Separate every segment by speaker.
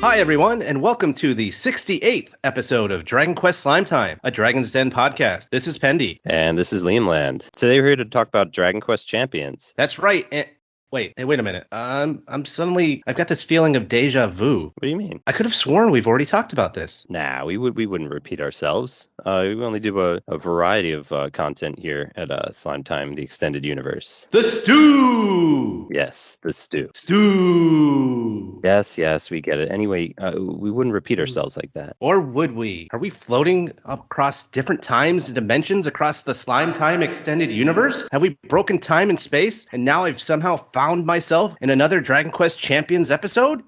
Speaker 1: Hi, everyone, and welcome to the 68th episode of Dragon Quest Slime Time, a Dragon's Den podcast. This is Pendy.
Speaker 2: And this is Liamland. Today we're here to talk about Dragon Quest Champions.
Speaker 1: That's right. And wait a minute. I've got this feeling of deja vu.
Speaker 2: What do you mean?
Speaker 1: I could have sworn we've already talked about this.
Speaker 2: Nah, we wouldn't repeat ourselves. We only do a variety of content here at Slime Time, the extended universe.
Speaker 1: The stew!
Speaker 2: Yes, the stew.
Speaker 1: Stew!
Speaker 2: Yes, we get it. Anyway, we wouldn't repeat ourselves like that.
Speaker 1: Or would we? Are we floating across different times and dimensions across the Slime Time extended universe? Have we broken time and space, and now I've somehow found myself in another Dragon Quest Champions episode?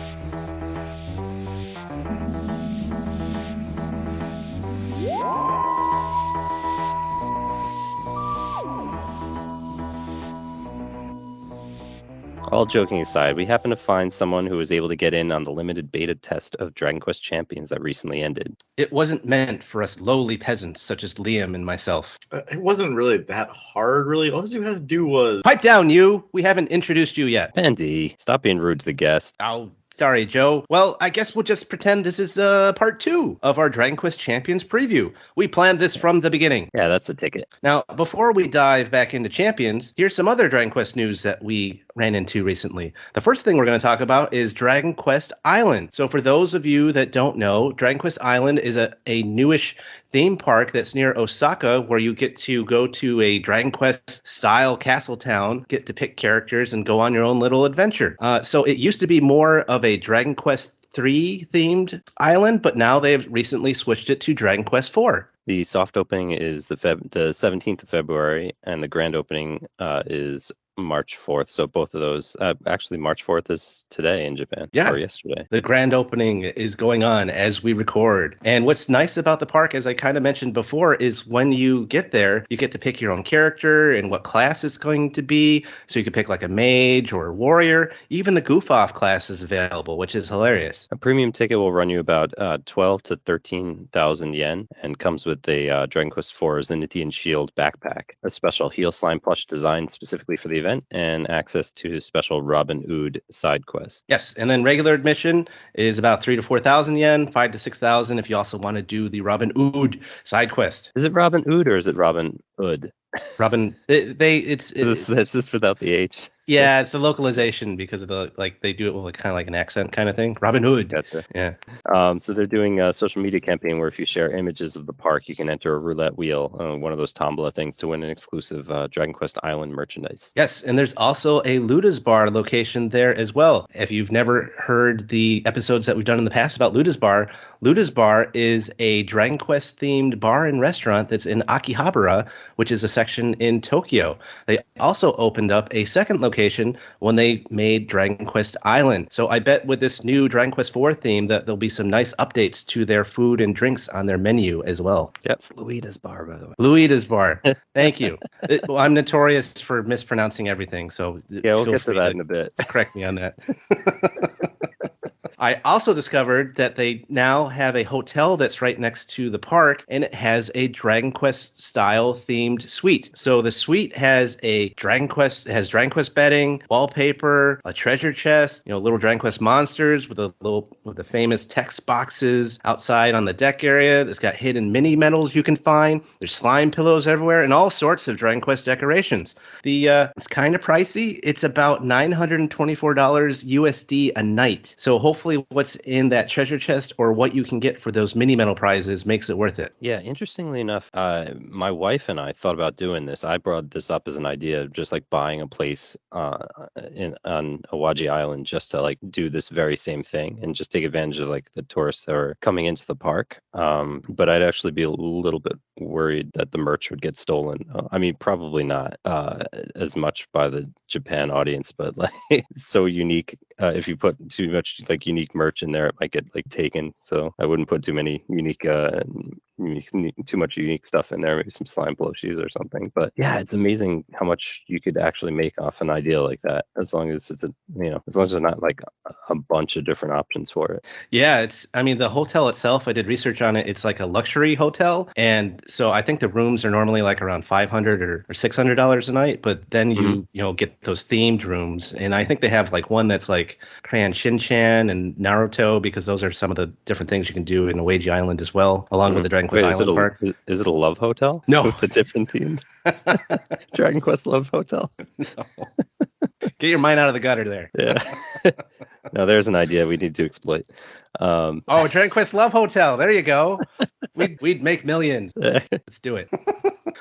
Speaker 2: All joking aside, we happen to find someone who was able to get in on the limited beta test of Dragon Quest Champions that recently ended.
Speaker 1: It wasn't meant for us lowly peasants such as Liam and myself.
Speaker 3: It wasn't really that hard, really. All you had to do was...
Speaker 1: Pipe down, you! We haven't introduced you yet.
Speaker 2: Pendy, stop being rude to the guest.
Speaker 1: Oh, sorry, Joe. Well, I guess we'll just pretend this is part 2 of our Dragon Quest Champions preview. We planned this from the beginning.
Speaker 2: Yeah, that's the ticket.
Speaker 1: Now, before we dive back into Champions, here's some other Dragon Quest news that we ran into recently. The first thing we're going to talk about is Dragon Quest Island. So for those of you that don't know, Dragon Quest Island is a newish theme park that's near Osaka, where you get to go to a Dragon Quest style castle town, get to pick characters and go on your own little adventure. So it used to be more of a Dragon Quest 3 themed island, but now they've recently switched it to Dragon Quest 4.
Speaker 2: The soft opening is the 17th of February, and the grand opening is March 4th. So both of those, actually March 4th is today in Japan.
Speaker 1: Yeah.
Speaker 2: Or yesterday.
Speaker 1: The grand opening is going on as we record. And what's nice about the park, as I kind of mentioned before, is when you get there, you get to pick your own character and what class it's going to be. So you can pick like a mage or a warrior. Even the goof off class is available, which is hilarious.
Speaker 2: A premium ticket will run you about 12 to 13,000 yen and comes with a Dragon Quest IV Zenithian Shield backpack, a special Heal Slime plush designed specifically for the event, and access to special Robin Hood side quest.
Speaker 1: Yes, and then regular admission is about 3,000 to 4,000 yen, 5,000 to 6,000 if you also want to do the Robin Hood side quest.
Speaker 2: Is it Robin Hood or is it Robin Hood?
Speaker 1: Robin, it's
Speaker 2: just without the H.
Speaker 1: Yeah, it's the localization because of the they do it with kind of like an accent kind of thing. Robin Hood.
Speaker 2: Gotcha.
Speaker 1: Yeah.
Speaker 2: So they're doing a social media campaign where if you share images of the park, you can enter a roulette wheel, one of those tombola things, to win an exclusive Dragon Quest Island merchandise.
Speaker 1: Yes, and there's also a Luda's Bar location there as well. If you've never heard the episodes that we've done in the past about Luda's Bar is a Dragon Quest themed bar and restaurant that's in Akihabara, which is a section in Tokyo. They also opened up a second location when they made Dragon Quest Island. So I bet with this new Dragon Quest IV theme that there'll be some nice updates to their food and drinks on their menu as well.
Speaker 2: Yeah, it's Luida's Bar, by the way.
Speaker 1: Luida's Bar. Thank you. Well, I'm notorious for mispronouncing everything, so
Speaker 2: yeah, we'll get to that in a bit.
Speaker 1: Correct me on that. I also discovered that they now have a hotel that's right next to the park, and it has a Dragon Quest style themed suite. So the suite has Dragon Quest bedding, wallpaper, a treasure chest, little Dragon Quest monsters with the famous text boxes outside on the deck area. It's got hidden mini medals you can find. There's slime pillows everywhere and all sorts of Dragon Quest decorations. It's kind of pricey. It's about $924 USD a night. So hopefully what's in that treasure chest or what you can get for those mini medal prizes makes it worth it.
Speaker 2: Yeah, interestingly enough, my wife and I thought about doing this. I brought this up as an idea, just like buying a place on Awaji Island just to do this very same thing and just take advantage of the tourists that are coming into the park. But I'd actually be a little bit worried that the merch would get stolen. I mean, probably not as much by the Japan audience, but it's so unique. If you put too much unique merch in there, it might get taken. So I wouldn't put too many unique too much unique stuff in there, maybe some slime plushies or something. But yeah, it's amazing how much you could actually make off an idea like that, as long as it's as long as there's not like a bunch of different options for it.
Speaker 1: Yeah, I mean, the hotel itself, I did research on it. It's like a luxury hotel. And so I think the rooms are normally like around $500 or $600 a night. But then you get those themed rooms. And I think they have like one that's like Crayon Shin-Chan and Naruto, because those are some of the different things you can do in Owaji Island as well, along with the Dragon Quest Island Park.
Speaker 2: Is it a love hotel?
Speaker 1: No.
Speaker 2: With the different themes? Dragon Quest Love Hotel?
Speaker 1: No. Get your mind out of the gutter there.
Speaker 2: Yeah. No, there's an idea we need to exploit.
Speaker 1: Dragon Quest Love Hotel. There you go. We'd make millions. Let's do it.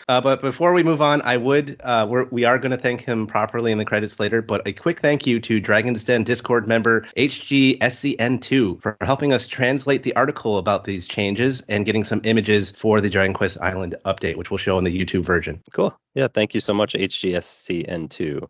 Speaker 1: But before we move on, we are going to thank him properly in the credits later. But a quick thank you to Dragon's Den Discord member HGSCN2 for helping us translate the article about these changes and getting some images for the Dragon Quest Island update, which we'll show in the YouTube version.
Speaker 2: Cool. Yeah, thank you so much, HGSCN2.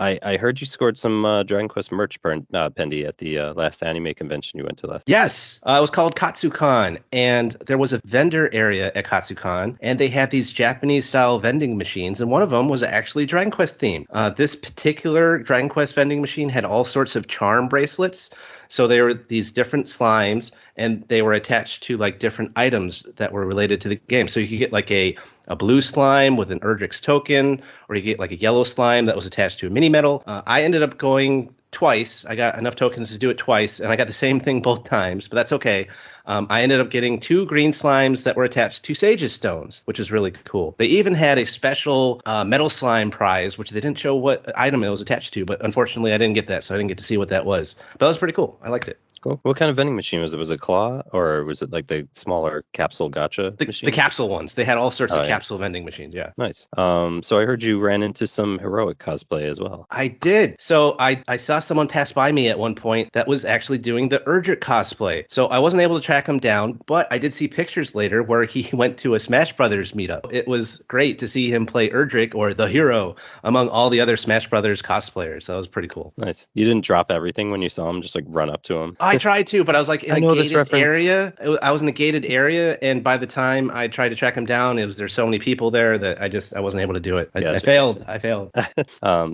Speaker 2: I heard you scored some Dragon Quest merch, Pendy, at the last anime convention you went to last.
Speaker 1: Yes, it was called Katsucon, and there was a vendor area at Katsucon, and they had these Japanese-style vending machines, and one of them was actually Dragon Quest themed. This particular Dragon Quest vending machine had all sorts of charm bracelets. So they were these different slimes, and they were attached to like different items that were related to the game. So you could get like a blue slime with an Erdrix token, or you get like a yellow slime that was attached to a mini medal. I ended up going twice. I got enough tokens to do it twice, and I got the same thing both times, but that's okay. I ended up getting 2 green slimes that were attached to Sage's stones, which is really cool. They even had a special metal slime prize, which they didn't show what item it was attached to, but unfortunately I didn't get that, so I didn't get to see what that was. But that was pretty cool. I liked it.
Speaker 2: Cool. What kind of vending machine was it? Was it claw, or was it like the smaller capsule gacha machine?
Speaker 1: The capsule ones. They had all sorts of capsule vending machines, yeah.
Speaker 2: Nice. So I heard you ran into some heroic cosplay as well.
Speaker 1: I did. So I saw someone pass by me at one point that was actually doing the Erdrick cosplay. So I wasn't able to track him down, but I did see pictures later where he went to a Smash Brothers meetup. It was great to see him play Erdrick, or the hero, among all the other Smash Brothers cosplayers. So that was pretty cool.
Speaker 2: Nice. You didn't drop everything when you saw him, just like run up to him?
Speaker 1: I tried to, but I was like in a gated area. I was in a gated area, and by the time I tried to track him down, there's so many people there that I wasn't able to do it. I failed.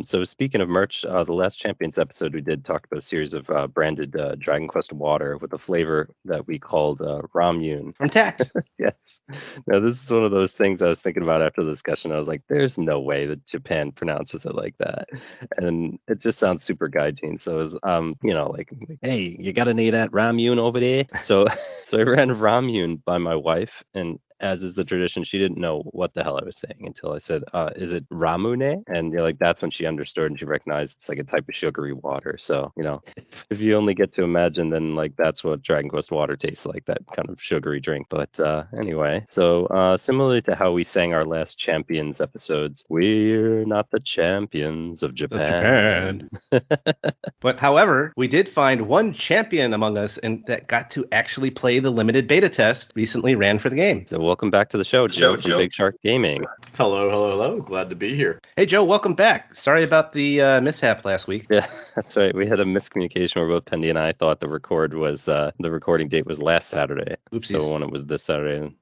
Speaker 2: So speaking of merch, the last Champions episode we did talk about a series of branded Dragon Quest water with a flavor that we called Ramyun.
Speaker 1: From Tact.
Speaker 2: Yes. Now this is one of those things I was thinking about after the discussion. I was like, there's no way that Japan pronounces it like that, and it just sounds super gaijin. So it was, like, hey, you got an 8 at Ramyun over there? So I ran Ramyun by my wife, and as is the tradition, she didn't know what the hell I was saying until I said, is it Ramune? And that's when she understood, and she recognized it's like a type of sugary water. So, if you only get to imagine, then like that's what Dragon Quest water tastes like, that kind of sugary drink. But anyway, so similarly to how we sang our last Champions episodes, we're not the champions of Japan.
Speaker 1: But however, we did find one champion among us, and that got to actually play the limited beta test recently ran for the game.
Speaker 2: So welcome back to the show, Joe from Big Shark Gaming.
Speaker 3: Hello. Glad to be here.
Speaker 1: Hey, Joe, welcome back. Sorry about the mishap last week.
Speaker 2: Yeah, that's right. We had a miscommunication where both Pendy and I thought the recording date was last Saturday.
Speaker 1: Oopsies.
Speaker 2: So when it was this Saturday,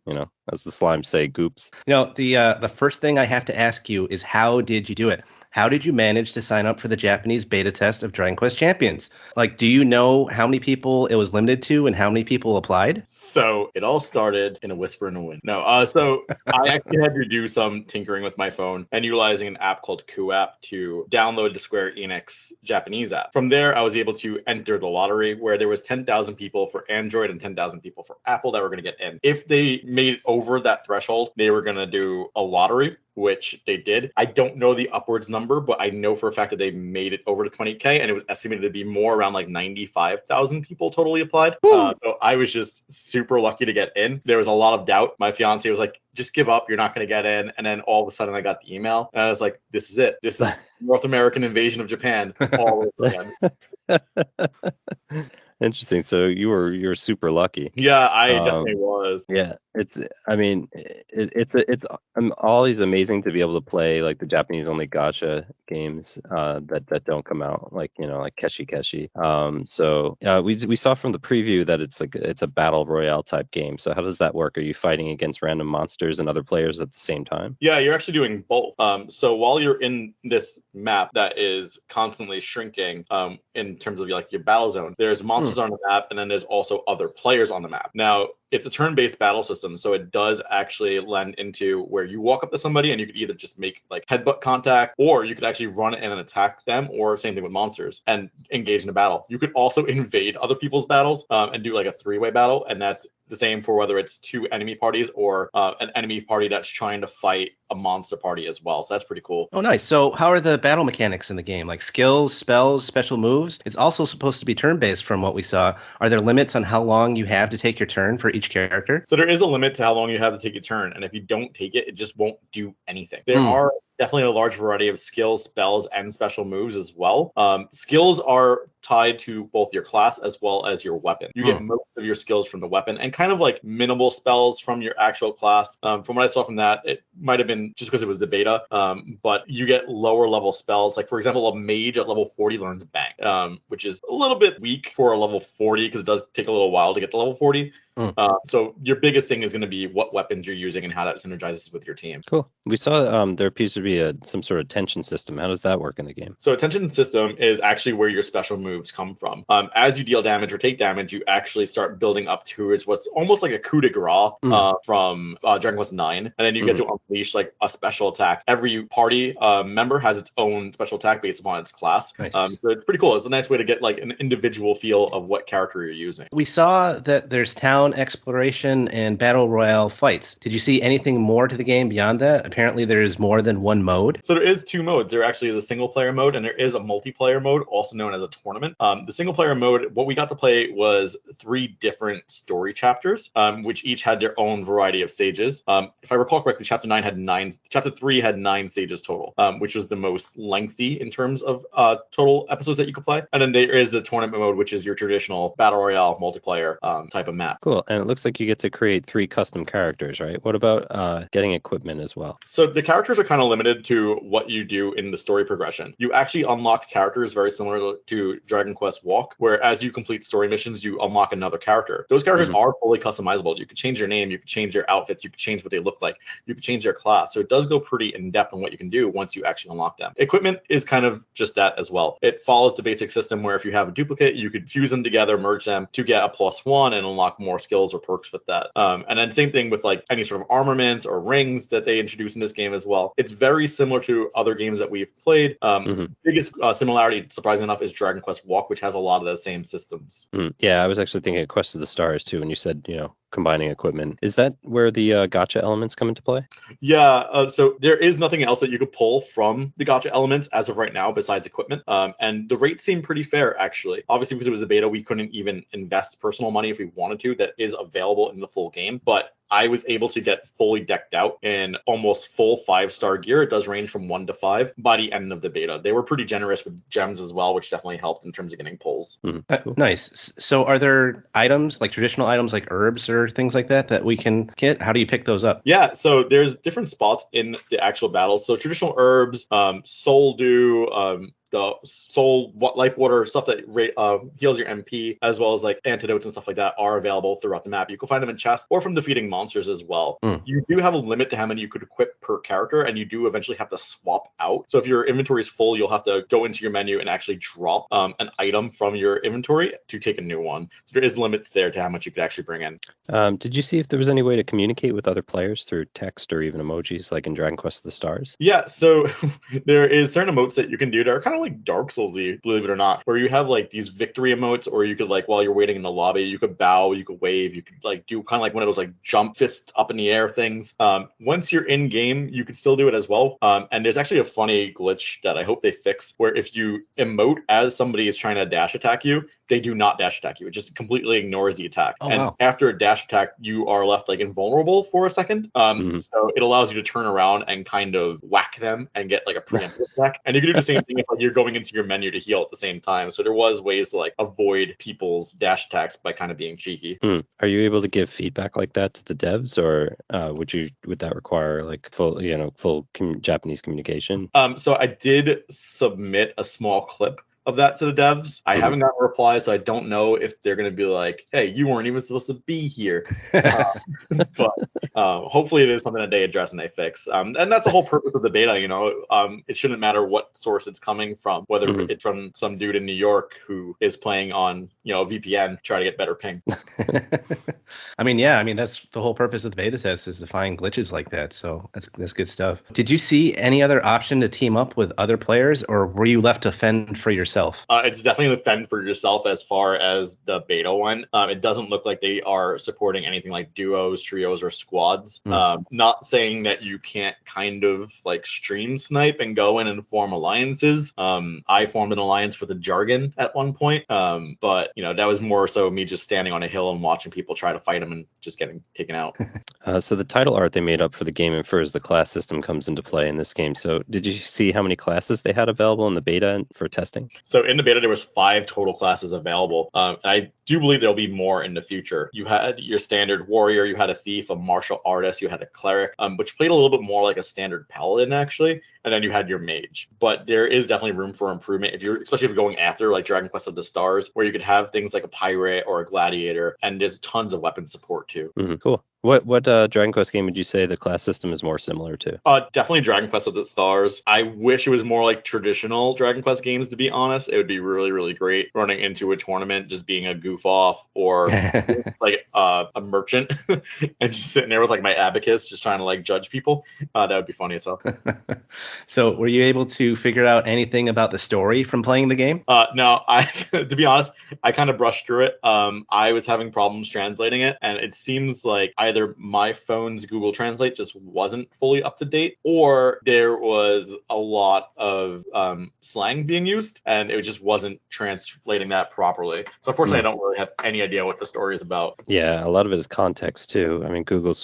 Speaker 2: as the slimes say, goops.
Speaker 1: The first thing I have to ask you is, how did you do it? How did you manage to sign up for the Japanese beta test of Dragon Quest Champions? Like, do you know how many people it was limited to and how many people applied?
Speaker 3: So it all started in a whisper in the wind. No, so I actually had to do some tinkering with my phone and utilizing an app called QApp to download the Square Enix Japanese app. From there, I was able to enter the lottery, where there was 10,000 people for Android and 10,000 people for Apple that were going to get in. If they made it over that threshold, they were going to do a lottery, which they did. I don't know the upwards number, but I know for a fact that they made it over to 20K, and it was estimated to be more around like 95,000 people totally applied. So I was just super lucky to get in. There was a lot of doubt. My fiance was like, just give up, you're not going to get in. And then all of a sudden I got the email, and I was like, this is it. This is North American invasion of Japan all over again.
Speaker 2: Interesting. So you're super lucky.
Speaker 3: Yeah, I
Speaker 2: Um,
Speaker 3: definitely was.
Speaker 2: Yeah, I mean, it's always amazing to be able to play like the Japanese only gacha games that don't come out, like like Keshi Keshi. So we saw from the preview that it's a battle royale type game. So how does that work? Are you fighting against random monsters and other players at the same time?
Speaker 3: Yeah, you're actually doing both. So while you're in this map that is constantly shrinking, in terms of like your battle zone, there's monsters on the map, and then there's also other players on the map. Now, it's a turn-based battle system, so it does actually lend into where you walk up to somebody and you could either just make like headbutt contact, or you could actually run in and attack them, or same thing with monsters and engage in a battle. You could also invade other people's battles and do like a three-way battle, and that's the same for whether it's two enemy parties or an enemy party that's trying to fight a monster party as well. So that's pretty cool.
Speaker 1: Oh, nice. So how are the battle mechanics in the game? Like skills, spells, special moves? It's also supposed to be turn-based from what we saw. Are there limits on how long you have to take your turn for each character?
Speaker 3: So there is a limit to how long you have to take your turn, and if you don't take it, it just won't do anything. There are definitely a large variety of skills, spells, and special moves as well. Skills are tied to both your class as well as your weapon. You get most of your skills from the weapon, and kind of like minimal spells from your actual class. From what I saw from that, it might have been just because it was the beta, but you get lower level spells. Like for example, a mage at level 40 learns Bang, which is a little bit weak for a level 40 because it does take a little while to get to level 40. So your biggest thing is going to be what weapons you're using and how that synergizes with your team.
Speaker 2: Cool. We saw there appears to be some sort of tension system. How does that work in the game?
Speaker 3: So a tension system is actually where your special moves come from. As you deal damage or take damage, you actually start building up towards what's almost like a coup de grace from Dragon Quest IX, and then you get to unleash like a special attack. Every party member has its own special attack based upon its class.
Speaker 1: Nice.
Speaker 3: So it's pretty cool. It's a nice way to get like an individual feel of what character you're using.
Speaker 1: We saw that there's town exploration and battle royale fights. Did you see anything more to the game beyond that? Apparently there's more than one mode.
Speaker 3: So there is two modes. There actually is a single player mode and there is a multiplayer mode, also known as a tournament. The single player mode, what we got to play was 3 different story chapters, which each had their own variety of stages. If I recall correctly, chapter 3 had 9 stages total, which was the most lengthy in terms of total episodes that you could play. And then there is the tournament mode, which is your traditional battle royale multiplayer type of map.
Speaker 2: Cool. And it looks like you get to create 3 custom characters, right? What about getting equipment as well?
Speaker 3: So the characters are kind of limited to what you do in the story progression. You actually unlock characters very similar to Dragon Quest Walk, where as you complete story missions, you unlock another character. Those characters are fully customizable. You can change their name, you can change their outfits, you can change what they look like, you can change their class. So it does go pretty in depth on what you can do once you actually unlock them. Equipment is kind of just that as well. It follows the basic system where if you have a duplicate, you could fuse them together, merge them to get a +1 and unlock more skills or perks with that. And then same thing with like any sort of armaments or rings that they introduce in this game as well. It's very similar to other games that we've played. Biggest similarity, surprisingly enough, is Dragon Quest Walk, which has a lot of the same systems.
Speaker 2: Yeah, I was actually thinking of Quest of the Stars too when you said, combining equipment. Is that where the gacha elements come into play?
Speaker 3: Yeah, so there is nothing else that you could pull from the gacha elements as of right now besides equipment. And the rates seem pretty fair, actually. Obviously, because it was a beta, we couldn't even invest personal money if we wanted to. That is available in the full game. But I was able to get fully decked out in almost full 5-star gear. It does range from 1 to 5 by the end of the beta. They were pretty generous with gems as well, which definitely helped in terms of getting pulls.
Speaker 2: Cool.
Speaker 1: Nice. So are there items, like traditional items like herbs or things like that we can get? How do you pick those up?
Speaker 3: Yeah, so there's different spots in the actual battles. So traditional herbs, soul dew, the soul life water, stuff that heals your MP, as well as like antidotes and stuff like that, are available throughout the map. You can find them in chests or from defeating monsters as well. You do have a limit to how many you could equip per character, and you do eventually have to swap out. So if your inventory is full, you'll have to go into your menu and actually drop an item from your inventory to take a new one. So there is limits there to how much you could actually bring in.
Speaker 2: Did you see if there was any way to communicate with other players through text or even emojis like in Dragon Quest of the Stars?
Speaker 3: Yeah, so there is certain emotes that you can do that are kind of like Dark Souls-y, believe it or not, where you have like these victory emotes, or you could like while you're waiting in the lobby, you could bow, you could wave, you could like do kind of like one of those like jump fist up in the air things. Once you're in game, you could still do it as well. And there's actually a funny glitch that I hope they fix, where if you emote as somebody is trying to dash attack you, they do not dash attack you. It just completely ignores the attack.
Speaker 1: Oh,
Speaker 3: and
Speaker 1: wow.
Speaker 3: after a dash attack, you are left like invulnerable for a second. So it allows you to turn around and kind of whack them and get like a preemptive attack. And you can do the same thing if like, you're going into your menu to heal at the same time. So there was ways to like avoid people's dash attacks by kind of being cheeky.
Speaker 2: Are you able to give feedback like that to the devs, or would that require like full Japanese communication?
Speaker 3: So I did submit a small clip of that to the devs. I haven't gotten a reply, so I don't know if they're going to be like, hey, you weren't even supposed to be here. But hopefully it is something that they address and they fix. And that's the whole purpose of the beta, you know. It shouldn't matter what source it's coming from, whether it's from some dude in New York who is playing on, you know, VPN, try to get better ping.
Speaker 1: I mean, that's the whole purpose of the beta test, is to find glitches like that. So that's good stuff. Did you see any other option to team up with other players, or were you left to fend for yourself?
Speaker 3: It's definitely the fend for yourself as far as the beta went. It doesn't look like they are supporting anything like duos, trios, or squads. Not saying that you can't kind of like stream snipe and go in and form alliances. I formed an alliance with the Jargon at one point, but you know, that was more so me just standing on a hill and watching people try to fight them and just getting taken out.
Speaker 2: So the title art they made up for the game infers the class system comes into play in this game. So did you see how many classes they had available in the beta for testing?
Speaker 3: So in the beta, there was 5 total classes available. And I do believe there'll be more in the future. You had your standard warrior, you had a thief, a martial artist, you had a cleric, which played a little bit more like a standard paladin actually, and then you had your mage. But there is definitely room for improvement especially if you're going after like Dragon Quest of the Stars, where you could have things like a pirate or a gladiator, and there's tons of weapon support too.
Speaker 2: Cool. What Dragon Quest game would you say the class system is more similar to?
Speaker 3: Definitely Dragon Quest of the Stars. I wish it was more like traditional Dragon Quest games, to be honest. It would be really, really great running into a tournament, just being a goof off, or like a merchant and just sitting there with like my abacus, just trying to like judge people. That would be funny as hell.
Speaker 1: So were you able to figure out anything about the story from playing the game?
Speaker 3: No, to be honest, I kind of brushed through it. I was having problems translating it, and it seems like either my phone's Google Translate just wasn't fully up to date, or there was a lot of slang being used, and it just wasn't translating that properly. So unfortunately, I don't really have any idea what the story is about.
Speaker 2: Yeah, a lot of it is context too. I mean, Google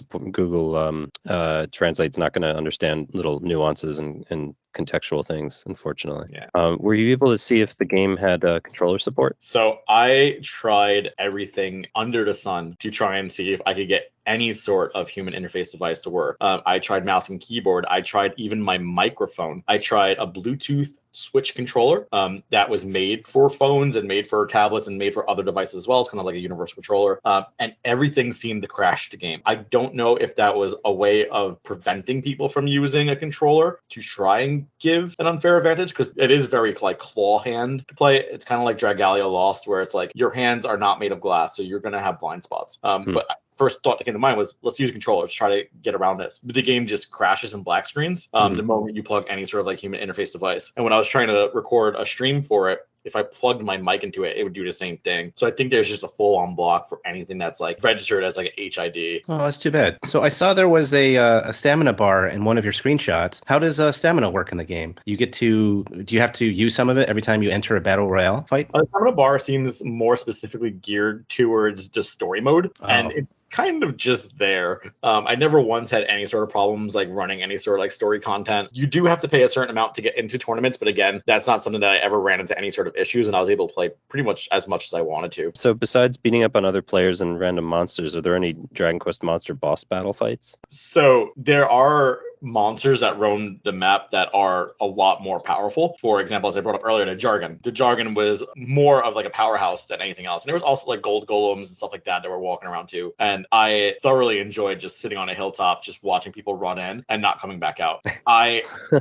Speaker 2: Translate's not going to understand little nuances and contextual things, unfortunately.
Speaker 3: Yeah.
Speaker 2: Were you able to see if the game had controller support?
Speaker 3: So I tried everything under the sun to try and see if I could get any sort of human interface device to work. I tried mouse and keyboard. I tried even my microphone. I tried a Bluetooth Switch controller that was made for phones and made for tablets and made for other devices as well. It's kind of like a universal controller. And everything seemed to crash the game. I don't know if that was a way of preventing people from using a controller to try and give an unfair advantage, because it is very like claw hand to play. It's kind of like Dragalia Lost, where it's like your hands are not made of glass, so you're going to have blind spots. But first thought that came to mind was, let's use a controller to try to get around this. But the game just crashes and black screens the moment you plug any sort of like human interface device. And when I was trying to record a stream for it, if I plugged my mic into it, it would do the same thing. So I think there's just a full-on block for anything that's like registered as like an HID.
Speaker 1: Oh, that's too bad. So I saw there was a stamina bar in one of your screenshots. How does stamina work in the game? Do you have to use some of it every time you enter a battle royale fight?
Speaker 3: The stamina bar seems more specifically geared towards just story mode, and it's kind of just there. I never once had any sort of problems like running any sort of like story content. You do have to pay a certain amount to get into tournaments, but again, that's not something that I ever ran into any sort of issues, and I was able to play pretty much as I wanted to.
Speaker 2: So besides beating up on other players and random monsters, are there any Dragon Quest monster boss battle fights?
Speaker 3: So there are monsters that roam the map that are a lot more powerful. For example, as I brought up earlier, the Jargon. The Jargon was more of like a powerhouse than anything else. And there was also like gold golems and stuff like that were walking around too. And I thoroughly enjoyed just sitting on a hilltop, just watching people run in and not coming back out.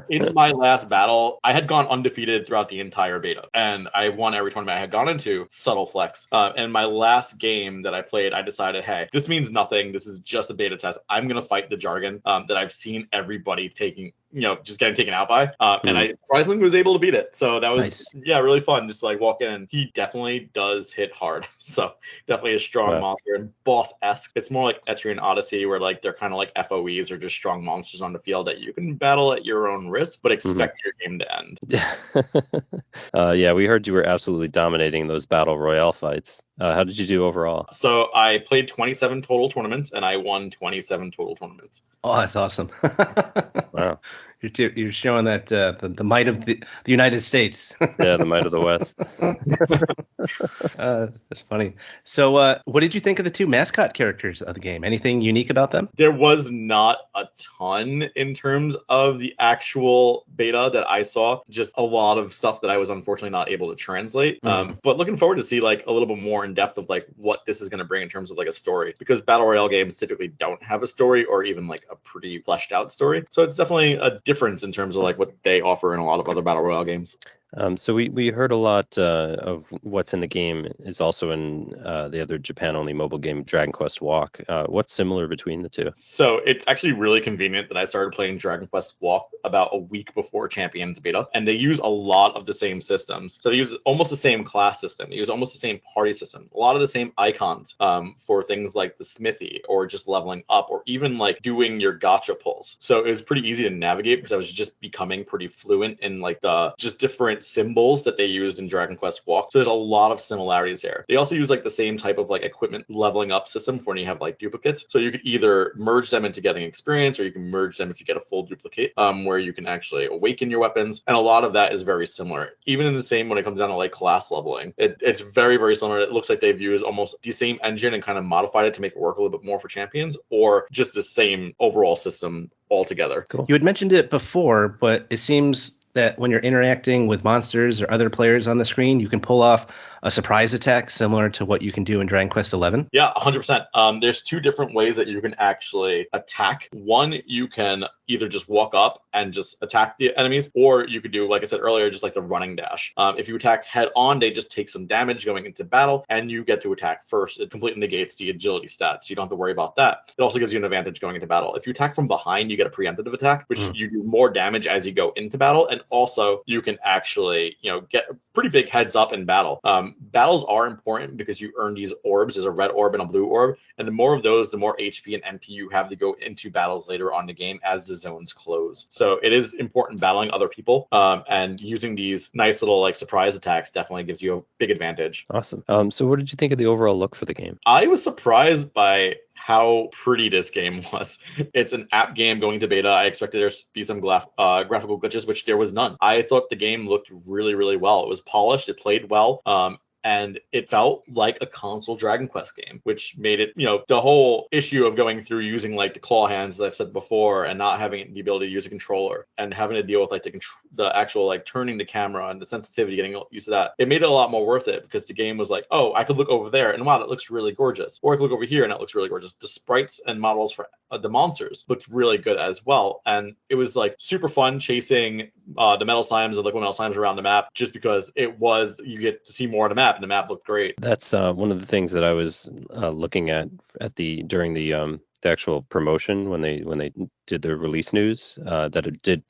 Speaker 3: In my last battle, I had gone undefeated throughout the entire beta, and I won every tournament I had gone into. Subtle flex. And my last game that I played, I decided, hey, this means nothing. This is just a beta test. I'm going to fight the Jargon that I've seen everybody taking just getting taken out by. And I surprisingly was able to beat it. So that was,
Speaker 1: Nice.
Speaker 3: really fun. Just like walk in. He definitely does hit hard. So definitely a strong monster and boss-esque. It's more like Etrian Odyssey, where like they're kind of like FOEs or just strong monsters on the field that you can battle at your own risk, but expect your game to end.
Speaker 2: Yeah, we heard you were absolutely dominating those battle royale fights. How did you do overall?
Speaker 3: So I played 27 total tournaments and I won 27 total tournaments.
Speaker 1: Oh, that's awesome.
Speaker 2: Wow.
Speaker 1: You're showing that the might of the United States.
Speaker 2: Yeah, the might of the West.
Speaker 1: That's funny. So what did you think of the two mascot characters of the game? Anything unique about them?
Speaker 3: There was not a ton in terms of the actual beta that I saw. Just a lot of stuff that I was unfortunately not able to translate. But looking forward to see like a little bit more in depth of like what this is going to bring in terms of like a story, because battle royale games typically don't have a story or even like a pretty fleshed out story. So it's definitely a difference in terms of like what they offer in a lot of other battle royale games.
Speaker 2: So we heard a lot of what's in the game is also in the other Japan-only mobile game, Dragon Quest Walk. What's similar between the two?
Speaker 3: So it's actually really convenient that I started playing Dragon Quest Walk about a week before Champions beta, and they use a lot of the same systems. So they use almost the same class system. They use almost the same party system. A lot of the same icons for things like the smithy or just leveling up or even like doing your gacha pulls. So it was pretty easy to navigate because I was just becoming pretty fluent in like the just different symbols that they used in Dragon Quest Walk. So there's a lot of similarities there. They also use like the same type of like equipment leveling up system for when you have like duplicates. So you could either merge them into getting experience, or you can merge them if you get a full duplicate, where you can actually awaken your weapons. And a lot of that is very similar. Even in the same when it comes down to like class leveling, it's very, very similar. It looks like they've used almost the same engine and kind of modified it to make it work a little bit more for champions, or just the same overall system altogether.
Speaker 2: Cool.
Speaker 1: You had mentioned it before, but it seems that when you're interacting with monsters or other players on the screen, you can pull off a surprise attack similar to what you can do in Dragon Quest XI?
Speaker 3: Yeah, 100%. There's two different ways that you can actually attack. One, you can either just walk up and just attack the enemies, or you could do, like I said earlier, just like the running dash. If you attack head on, they just take some damage going into battle, and you get to attack first. It completely negates the agility stats, so you don't have to worry about that. It also gives you an advantage going into battle. If you attack from behind, you get a preemptive attack, which you do more damage as you go into battle, and also you can actually, get a pretty big heads up in battle. Battles are important because you earn these orbs. There's a red orb and a blue orb, and the more of those, the more HP and MP you have to go into battles later on in the game as the zones close. So it is important battling other people, and using these nice little like surprise attacks definitely gives you a big advantage.
Speaker 2: Awesome. So what did you think of the overall look for the game?
Speaker 3: I was surprised by how pretty this game was. It's an app game going to beta. I expected there to be some graphical glitches, which there was none. I thought the game looked really, really well. It was polished. It played well. And it felt like a console Dragon Quest game, which made it, the whole issue of going through using like the claw hands, as I've said before, and not having the ability to use a controller and having to deal with like the actual like turning the camera and the sensitivity, getting used to that. It made it a lot more worth it because the game was like, oh, I could look over there and wow, that looks really gorgeous. Or I could look over here and that looks really gorgeous. The sprites and models for the monsters looked really good as well. And it was like super fun chasing the metal slimes and liquid metal slimes around the map, just because you get to see more of the map, and the map looked great.
Speaker 2: That's one of the things that I was looking at during the actual promotion when they did their release news, that it did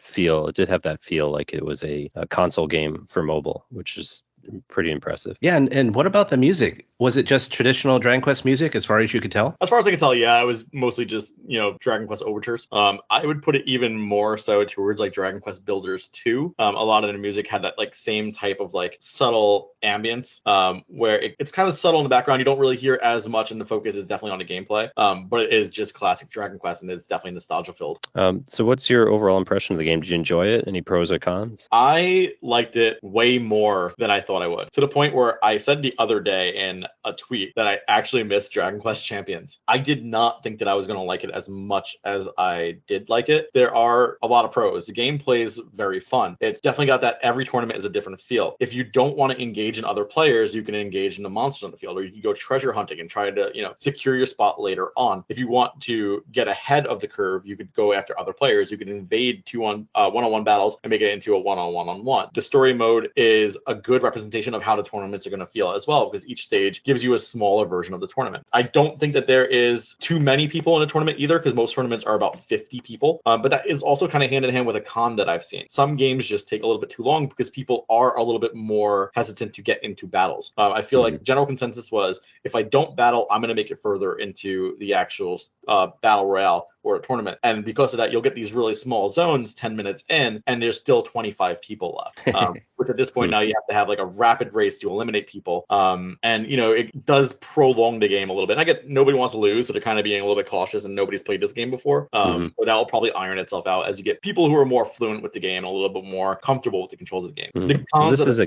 Speaker 2: have that feel like it was a console game for mobile, which is pretty impressive.
Speaker 1: Yeah, and what about the music? Was it just traditional Dragon Quest music as far as you could tell?
Speaker 3: As far as I can tell, yeah, it was mostly just, Dragon Quest overtures. I would put it even more so towards like Dragon Quest Builders 2. A lot of the music had that like same type of like subtle ambience, where it's kind of subtle in the background. You don't really hear as much, and the focus is definitely on the gameplay. But it is just classic Dragon Quest, and it's definitely nostalgia filled.
Speaker 2: So what's your overall impression of the game? Did you enjoy it? Any pros or cons?
Speaker 3: I liked it way more than I thought I would, to the point where I said the other day in a tweet that I actually missed Dragon Quest Champions. I did not think that I was going to like it as much as I did like it. There are a lot of pros. The gameplay is very fun. It's definitely got that every tournament is a different feel. If you don't want to engage in other players, you can engage in the monsters on the field, or you can go treasure hunting and try to, secure your spot later on. If you want to get ahead of the curve, you could go after other players. You could invade one-on-one battles and make it into a one-on-one-on-one. The story mode is a good representation representation of how the tournaments are going to feel as well, because each stage gives you a smaller version of the tournament. I don't think that there is too many people in a tournament either, because most tournaments are about 50 people. But that is also kind of hand in hand with a con that I've seen. Some games just take a little bit too long because people are a little bit more hesitant to get into battles. I feel like general consensus was, if I don't battle, I'm going to make it further into the actual battle royale or a tournament. And because of that, you'll get these really small zones 10 minutes in, and there's still 25 people left. Which at this point now you have to have like a rapid race to eliminate people. And, you know, it does prolong the game a little bit. And I get nobody wants to lose, so they're kind of being a little bit cautious, and nobody's played this game before. But that will probably iron itself out as you get people who are more fluent with the game and a little bit more comfortable with the controls of the game.
Speaker 2: So this is a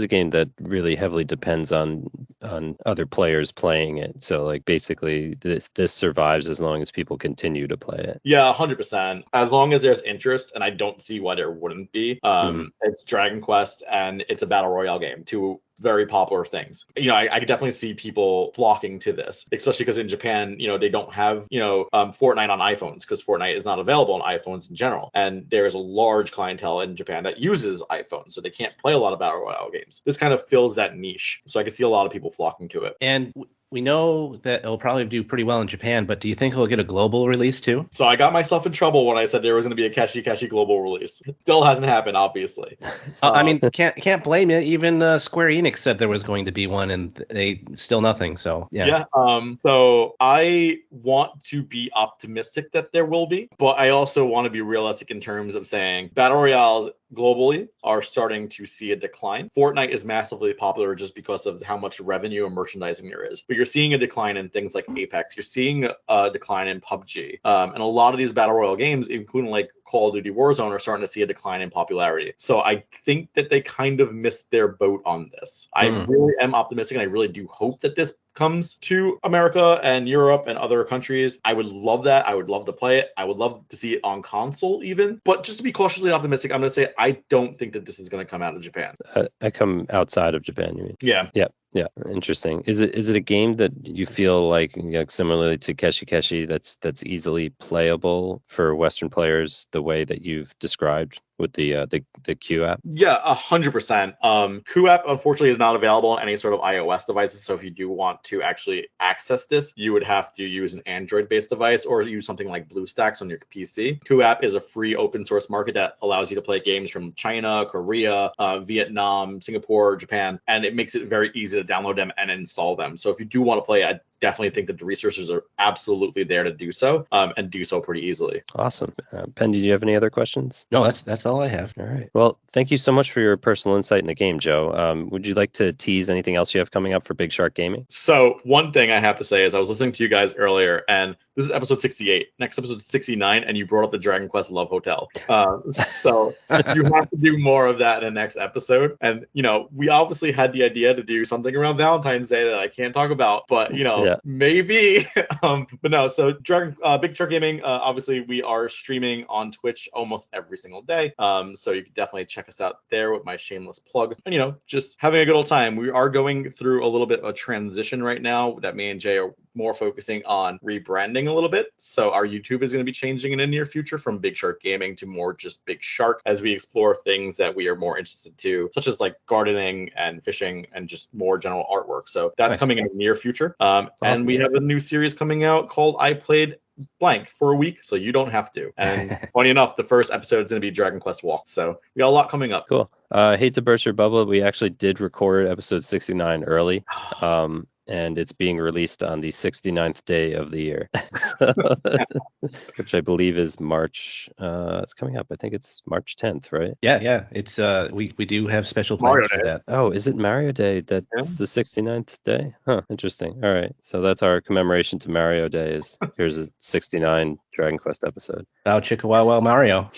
Speaker 2: game that really heavily depends on other players playing it. So like basically this survives as long as people continue to play it.
Speaker 3: Yeah, 100%. As long as there's interest, and I don't see why there wouldn't be. It's Dragon Quest and it's a battle royale game, two very popular things. You know, I could definitely see people flocking to this, especially because in Japan, you know, they don't have, you know, Fortnite on iPhones, because Fortnite is not available on iPhones in general. And there is a large clientele in Japan that uses iPhones, so they can't play a lot of battle royale games. This kind of fills that niche. So I could see a lot of people flocking to it.
Speaker 1: And we know that it'll probably do pretty well in Japan, but do you think it'll get a global release too?
Speaker 3: So I got myself in trouble when I said there was going to be a Keshi global release. It still hasn't happened, obviously.
Speaker 1: I mean, can't blame you. Even Square Enix said there was going to be one, and they still nothing. So yeah.
Speaker 3: So I want to be optimistic that there will be, but I also want to be realistic in terms of saying battle royales globally are starting to see a decline. Fortnite is massively popular just because of how much revenue and merchandising there is. But you're seeing a decline in things like Apex. You're seeing a decline in PUBG. And a lot of these battle royale games, including like Call of Duty Warzone, are starting to see a decline in popularity. So I think that they kind of missed their boat on this. I really am optimistic, and I really do hope that this comes to America and Europe and other countries. I would love that. I would love to play it. I would love to see it on console even. But just to be cautiously optimistic, I'm going to say I don't think that this is going to come out of Japan.
Speaker 2: I come outside of Japan, you mean?
Speaker 3: Yeah.
Speaker 2: Yeah, interesting. Is it a game that you feel like, similarly to Keshi that's easily playable for Western players the way that you've described with the Q app?
Speaker 3: Yeah, 100%. Q app unfortunately is not available on any sort of iOS devices. So if you do want to actually access this, you would have to use an Android-based device or use something like BlueStacks on your PC. Q app is a free open source market that allows you to play games from China, Korea, Vietnam, Singapore, Japan, and it makes it very easy to download them and install them. So if you do want to play, I definitely think that the resources are absolutely there to do so, and do so pretty easily.
Speaker 2: Awesome. Penn, did you have any other questions?
Speaker 1: No, that's all I have.
Speaker 2: All right. Well, thank you so much for your personal insight in the game, Joe. Would you like to tease anything else you have coming up for Big Shark Gaming?
Speaker 3: So one thing I have to say is I was listening to you guys earlier, and this is episode 68. Next episode is 69, and you brought up the Dragon Quest Love Hotel. So you have to do more of that in the next episode. And, you know, we obviously had the idea to do something around Valentine's Day that I can't talk about, but, you know, maybe. But no, so Big Shark Gaming, obviously we are streaming on Twitch almost every single day. So you can definitely check us out there with my shameless plug. And, you know, just having a good old time. We are going through a little bit of a transition right now that me and Jay are more focusing on rebranding a little bit. So our YouTube is going to be changing in the near future from Big Shark Gaming to more just Big Shark, as we explore things that we are more interested to, such as like gardening and fishing and just more general artwork. So that's coming in the near future. Awesome. And we have a new series coming out called I Played blank for a week, so you don't have to. And funny enough, the first episode is going to be Dragon Quest Walk. So we got a lot coming up.
Speaker 2: Cool. Hate to burst your bubble. We actually did record episode 69 early. And it's being released on the 69th day of the year, which I believe is March. It's coming up. I think it's March 10th, right?
Speaker 1: Yeah. It's we do have special plans for that.
Speaker 2: Oh, is it Mario Day? That's the 69th day? Huh. Interesting. All right. So that's our commemoration to Mario Day. Here's a 69 Dragon Quest episode.
Speaker 1: Wow, Chicka Wow Mario.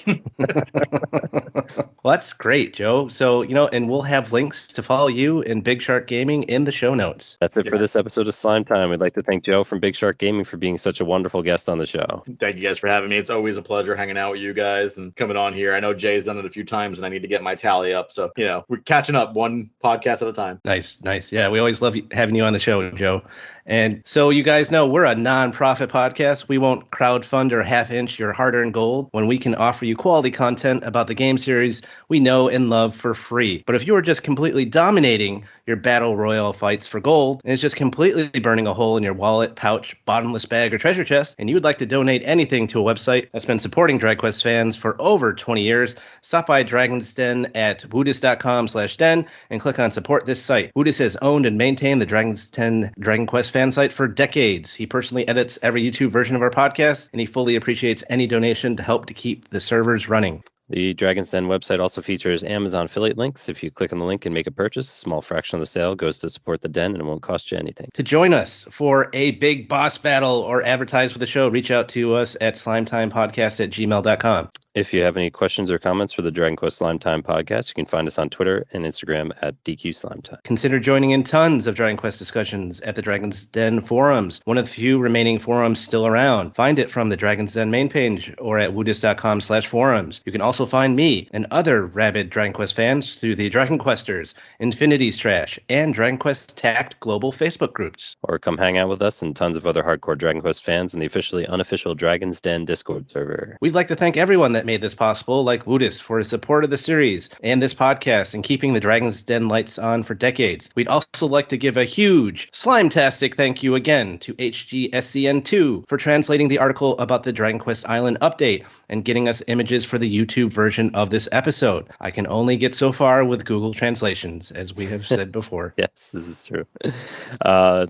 Speaker 1: Well, that's great, Joe. So, you know, and we'll have links to follow you and Big Shark Gaming in the show notes.
Speaker 2: That's it for this episode of Slime Time. We'd like to thank Joe from Big Shark Gaming for being such a wonderful guest on the show.
Speaker 3: Thank you guys for having me. It's always a pleasure hanging out with you guys and coming on here. I know Jay's done it a few times, and I need to get my tally up. So, you know, we're catching up one podcast at a time.
Speaker 1: Nice. Yeah, we always love having you on the show, Joe. And so you guys know we're a non-profit podcast. We won't crowdfund under a half-inch your hard-earned gold when we can offer you quality content about the game series we know and love for free. But if you are just completely dominating your battle royale fights for gold and it's just completely burning a hole in your wallet, pouch, bottomless bag, or treasure chest, and you would like to donate anything to a website that's been supporting Dragon Quest fans for over 20 years, stop by Dragon's Den at woodus.com/den and click on support this site. Woodus has owned and maintained the Dragon's Den Dragon Quest fan site for decades. He personally edits every YouTube version of our podcast, and he fully appreciates any donation to help to keep the servers running.
Speaker 2: The Dragon's Den website also features Amazon affiliate links. If you click on the link and make a purchase, a small fraction of the sale goes to support the Den and it won't cost you anything.
Speaker 1: To join us for a big boss battle or advertise for the show, reach out to us at slimetimepodcast@gmail.com.
Speaker 2: If you have any questions or comments for the Dragon Quest Slime Time podcast, you can find us on Twitter and Instagram at DQ Slime Time.
Speaker 1: Consider joining in tons of Dragon Quest discussions at the Dragon's Den forums, one of the few remaining forums still around. Find it from the Dragon's Den main page or at woodus.com/forums. You can also find me and other rabid Dragon Quest fans through the Dragon Questers, Infinity's Trash, and Dragon Quest Tact global Facebook groups.
Speaker 2: Or come hang out with us and tons of other hardcore Dragon Quest fans in the officially unofficial Dragon's Den Discord server.
Speaker 1: We'd like to thank everyone that made this possible, like Woodus for his support of the series and this podcast and keeping the Dragon's Den lights on for decades. We'd also like to give a huge slime-tastic thank you again to HGSCN2 for translating the article about the Dragon Quest Island update and getting us images for the YouTube version of this episode. I can only get so far with Google translations, as we have said before.
Speaker 2: Yes, this is true.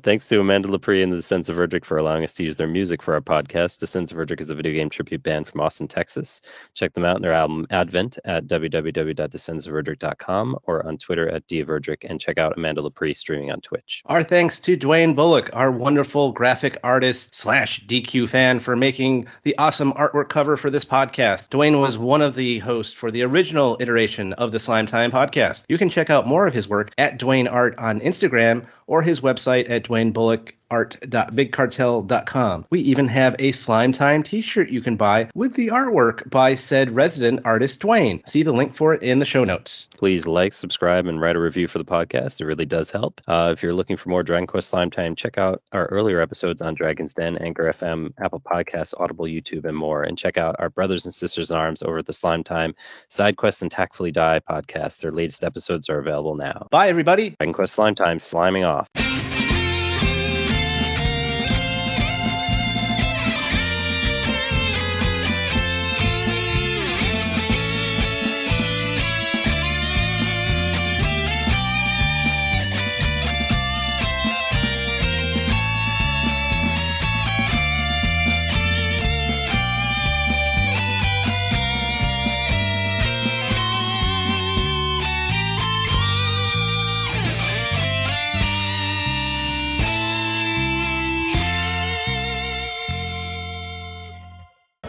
Speaker 2: Thanks to Amanda Lepre and the Sons of Verdrick for allowing us to use their music for our podcast. The Sons of Verdrick is a video game tribute band from Austin, Texas. Check them out in their album Advent at www.descendsofverdrick.com or on Twitter at @DVerdrick, and check out Amanda Lepre streaming on Twitch.
Speaker 1: Our thanks to Dwayne Bullock, our wonderful graphic artist / DQ fan, for making the awesome artwork cover for this podcast. Dwayne was one of the hosts for the original iteration of the Slime Time podcast. You can check out more of his work at Dwayne Art on Instagram or his website at dwaynebullockart.bigcartel.com. We even have a Slime Time t-shirt you can buy with the artwork by said resident artist Dwayne. See the link for it in the show notes.
Speaker 2: Please like, subscribe, and write a review for the podcast. It really does help. If you're looking for more Dragon Quest Slime Time, check out our earlier episodes on Dragon's Den, Anchor FM, Apple Podcasts, Audible, YouTube, and more. And check out our brothers and sisters in arms over at the Slime Time Side Quest and Tactfully Die podcast. Their latest episodes are available now.
Speaker 1: Bye, everybody.
Speaker 2: Dragon Quest Slime Time, sliming off.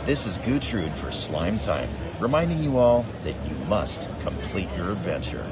Speaker 4: This is Gutrude for Slime Time, reminding you all that you must complete your adventure.